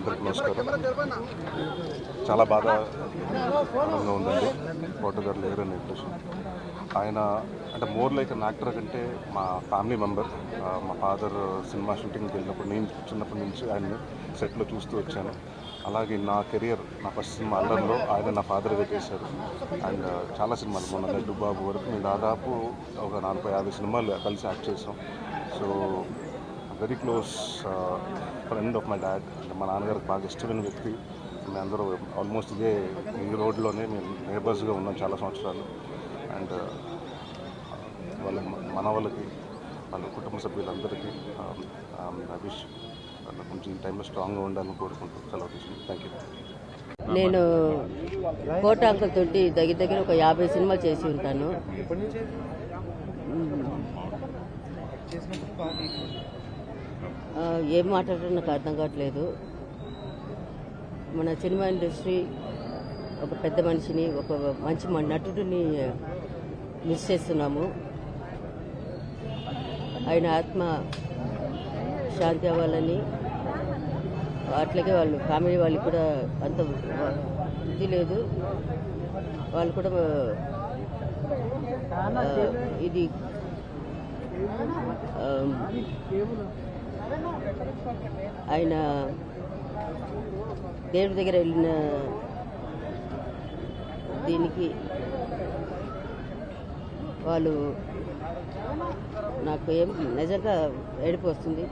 అందరికీ నమస్కారం. చాలా బాధాకరంగా ఉందండి కోట గారు లేరని ఇంప్రెషన్. ఆయన అంటే మోర్ లైక్ అన్ యాక్టర్ కంటే మా ఫ్యామిలీ మెంబర్. మా ఫాదర్ సినిమా షూటింగ్కి వెళ్ళినప్పుడు నేను చిన్నప్పటి నుంచి ఆయన్ని సెట్లో చూస్తూ వచ్చాను. అలాగే నా కెరియర్, నా ఫస్ట్ సినిమా అల్లర్లో ఆయన నా ఫాదర్గా చేశారు. అండ్ చాలా సినిమాలు మొన్న లడ్డు బాబు వరకు మేము దాదాపు ఒక 40-50 సినిమాలు కలిసి యాక్ట్ చేసాం. So very close friend of my dad. అంటే మా నాన్నగారికి బాగా ఇష్టమైన వ్యక్తి. మేము అందరూ ఆల్మోస్ట్ ఈ రోడ్లోనే మేము నేబర్స్గా ఉన్నాం చాలా సంవత్సరాలు. అండ్ వాళ్ళ మనవాళ్ళకి, వాళ్ళ కుటుంబ సభ్యులందరికీ విష్ వాళ్ళ కొంచెం ఈ టైంలో స్ట్రాంగ్గా ఉండాలని కోరుకుంటూ సెలవు తీసుకుంటాం. Thank you. నేను కోట అంకుల్ తోటి దగ్గర ఒక 50 సినిమాలు చేసి ఉంటాను. ఏం మాట్లాడటం నాకు అర్థం కావట్లేదు. మన సినిమా ఇండస్ట్రీ ఒక పెద్ద మనిషిని, ఒక మంచి నటుడిని మిస్ చేస్తున్నాము. ఆయన ఆత్మ శాంతి అవ్వాలని, అట్లాగే వాళ్ళు ఫ్యామిలీ వాళ్ళకి కూడా అంత ఇది లేదు. వాళ్ళు కూడా ఇది ఆయన దేవుడి దగ్గర వెళ్ళిన దీనికి వాళ్ళు నాకు నిజంగా ఏడుపు వస్తుంది.